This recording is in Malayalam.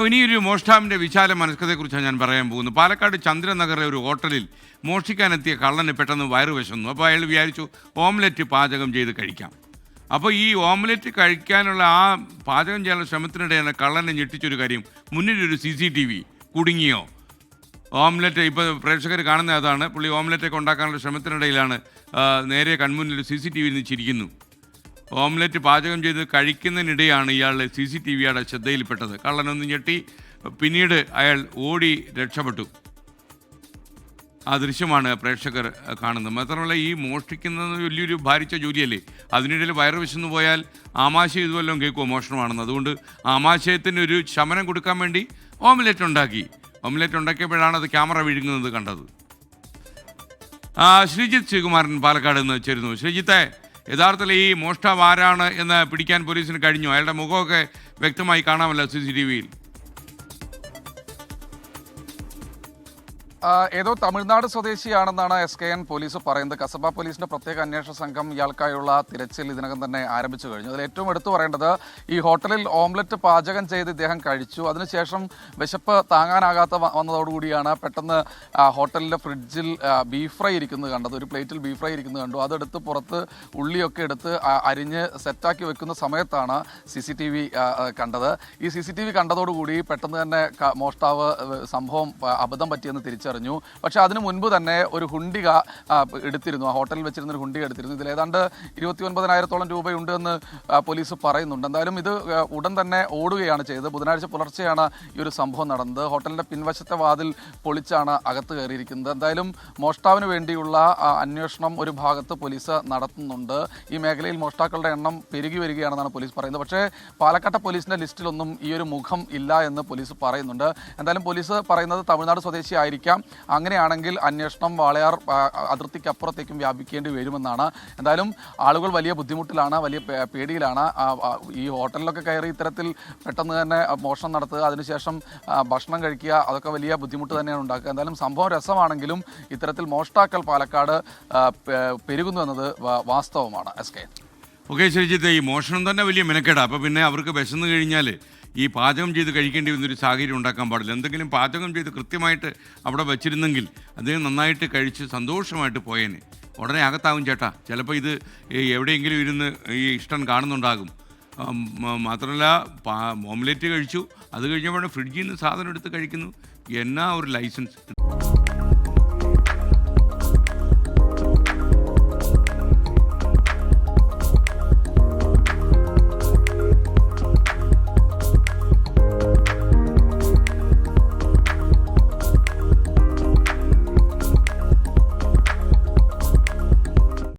ഇനിയൊരു മോഷ്ടാവിൻ്റെ വിശാല മനസ്കതയെക്കുറിച്ചാണ് ഞാൻ പറയാൻ പോകുന്നത്. പാലക്കാട് ചന്ദ്രനഗറിലെ ഒരു ഹോട്ടലിൽ മോഷ്ടിക്കാനെത്തിയ കള്ളന് പെട്ടെന്ന് വയറ് വിശന്നു. അപ്പോൾ അയാൾ വിചാരിച്ചു ഓംലെറ്റ് പാചകം ചെയ്ത് കഴിക്കാം. അപ്പോൾ ഈ ഓംലെറ്റ് കഴിക്കാനുള്ള ആ പാചകം ചെയ്യാനുള്ള ശ്രമത്തിനിടെയാണ് കള്ളനെ ഞെട്ടിച്ചൊരു കാര്യം. മുന്നിലൊരു CCTV കുടുങ്ങിയോ ഓംലെറ്റ്. ഇപ്പോൾ പ്രേക്ഷകർ കാണുന്ന അതാണ്. പുള്ളി ഓംലെറ്റൊക്കെ ഉണ്ടാക്കാനുള്ള ശ്രമത്തിനിടയിലാണ് നേരെ കൺമുന്നിൽ CCTV ചിരിക്കുന്നു. ഓംലെറ്റ് പാചകം ചെയ്ത് കഴിക്കുന്നതിനിടെയാണ് ഇയാളുടെ CCTVയുടെ ശ്രദ്ധയിൽപ്പെട്ടത്. കള്ളനൊന്ന് ഞെട്ടി, പിന്നീട് അയാൾ ഓടി രക്ഷപ്പെട്ടു. ആ ദൃശ്യമാണ് പ്രേക്ഷകർ കാണുന്നത്. മാത്രമല്ല, ഈ മോഷ്ടിക്കുന്നത് വലിയൊരു ഭാരിച്ച ജോലിയല്ലേ. അതിനിടയിൽ വയറ് വിശന്നു പോയാൽ ആമാശയം ഇതുവല്ലതും കേൾക്കുമോ മോഷണമാണെന്ന്. അതുകൊണ്ട് ആമാശയത്തിനൊരു ശമനം കൊടുക്കാൻ വേണ്ടി ഓംലെറ്റ് ഉണ്ടാക്കി. ഓംലെറ്റ് ഉണ്ടാക്കിയപ്പോഴാണ് അത് ക്യാമറ വിഴുങ്ങുന്നത് കണ്ടത്. ശ്രീജിത്ത് ശ്രീകുമാരൻ പാലക്കാട് നിന്ന് ചേരുന്നു. ശ്രീജിത്തെ, യഥാർത്ഥത്തിൽ ഈ മോഷ്ടാവ് ആരാണ് എന്ന് പിടിക്കാൻ പോലീസിന് കഴിഞ്ഞു? അയാളുടെ മുഖമൊക്കെ വ്യക്തമായി കാണാമല്ലോ CCTVയിൽ. ഏതോ തമിഴ്നാട് സ്വദേശിയാണെന്നാണ് SKN പോലീസ് പറയുന്നത്. കസബ പോലീസിന്റെ പ്രത്യേക അന്വേഷണ സംഘം ഇയാൾക്കായുള്ള തിരച്ചിൽ ഇതിനകം തന്നെ ആരംഭിച്ചു കഴിഞ്ഞു. അതിൽ ഏറ്റവും എടുത്തു പറയേണ്ടത്, ഈ ഹോട്ടലിൽ ഓംലെറ്റ് പാചകം ചെയ്ത് ഇദ്ദേഹം കഴിച്ചു. അതിനുശേഷം വിശപ്പ് താങ്ങാനാകാത്ത വന്നതോടുകൂടിയാണ് പെട്ടെന്ന് ഹോട്ടലിലെ ഫ്രിഡ്ജിൽ ബീഫ് ഫ്രൈ ഇരിക്കുന്നത് കണ്ടത്. ഒരു പ്ലേറ്റിൽ ബീഫ് ഫ്രൈ ഇരിക്കുന്നത് കണ്ടു. അതെടുത്ത് പുറത്ത് ഉള്ളിയൊക്കെ എടുത്ത് അരിഞ്ഞ് സെറ്റാക്കി വെക്കുന്ന സമയത്താണ് CCTV കണ്ടത്. ഈ CCTV കണ്ടതോടുകൂടി പെട്ടെന്ന് തന്നെ മോഷ്ടാവ് സംഭവം അബദ്ധം പറ്റിയെന്ന് തിരിച്ചറിഞ്ഞു. പക്ഷേ അതിനു മുൻപ് തന്നെ ഒരു ഹുണ്ടിക എടുത്തിരുന്നു. ആ ഹോട്ടലിൽ വെച്ചിരുന്ന ഒരു ഹുണ്ടിക എടുത്തിരുന്നു. ഇതിൽ ഏതാണ്ട് 29,000-ഓളം രൂപയുണ്ട് എന്ന് പോലീസ് പറയുന്നുണ്ട്. എന്തായാലും ഇത് ഉടൻ തന്നെ ഓടുകയാണ് ചെയ്തത്. ബുധനാഴ്ച പുലർച്ചെയാണ് ഈ ഒരു സംഭവം നടന്നത്. ഹോട്ടലിൻ്റെ പിൻവശത്തെ വാതിൽ പൊളിച്ചാണ് അകത്ത് കയറിയിരിക്കുന്നത്. എന്തായാലും മോഷ്ടാവിന് വേണ്ടിയുള്ള അന്വേഷണം ഒരു ഭാഗത്ത് പോലീസ് നടത്തുന്നുണ്ട്. ഈ മേഖലയിൽ മോഷ്ടാക്കളുടെ എണ്ണം പെരുകി വരികയാണെന്നാണ് പോലീസ് പറയുന്നത്. പക്ഷേ പാലക്കാട്ടെ പോലീസിൻ്റെ ലിസ്റ്റിലൊന്നും ഈ ഒരു മുഖം ഇല്ല എന്ന് പോലീസ് പറയുന്നുണ്ട്. എന്തായാലും പോലീസ് പറയുന്നത് തമിഴ്നാട് സ്വദേശി ആയിരിക്കാം. അങ്ങനെയാണെങ്കിൽ അന്വേഷണം വാളയാർ അതിർത്തിക്കപ്പുറത്തേക്കും വ്യാപിക്കേണ്ടി വരുമെന്നാണ്. എന്തായാലും ആളുകൾ വലിയ ബുദ്ധിമുട്ടിലാണ്, വലിയ പേടിയിലാണ്. ഈ ഹോട്ടലിലൊക്കെ കയറി ഇത്തരത്തിൽ പെട്ടെന്ന് തന്നെ മോഷണം നടത്തുക, അതിനുശേഷം ഭക്ഷണം കഴിക്കുക, അതൊക്കെ വലിയ ബുദ്ധിമുട്ട് തന്നെയാണ് ഉണ്ടാക്കുക. എന്തായാലും സംഭവം രസമാണെങ്കിലും ഇത്തരത്തിൽ മോഷ്ടാക്കൾ പാലക്കാട് പെരുകുന്നു എന്നത് വാസ്തവമാണ്. ഓക്കെ ശ്രീജിത്ത്, ഈ മോഷണം തന്നെ വലിയ മെനക്കേടാണ്. അപ്പോൾ പിന്നെ അവർക്ക് വിശന്നു കഴിഞ്ഞാൽ ഈ പാചകം ചെയ്ത് കഴിക്കേണ്ടി വന്നൊരു സാഹചര്യം ഉണ്ടാക്കാൻ പാടില്ല. എന്തെങ്കിലും പാചകം ചെയ്ത് കൃത്യമായിട്ട് അവിടെ വച്ചിരുന്നെങ്കിൽ അദ്ദേഹം നന്നായിട്ട് കഴിച്ച് സന്തോഷമായിട്ട് പോയേനെ. ഉടനെ അകത്താവും ചേട്ടാ. ചിലപ്പോൾ ഇത് എവിടെയെങ്കിലും ഇരുന്ന് ഈ ഇഷ്ടം കാണുന്നുണ്ടാകും. മാത്രമല്ല, ഓംലെറ്റ് കഴിച്ചു, അത് കഴിഞ്ഞപ്പോഴാണ് ഫ്രിഡ്ജിൽ നിന്ന് സാധനം എടുത്ത് കഴിക്കുന്നു. എന്നാ ഒരു ലൈസൻസ്.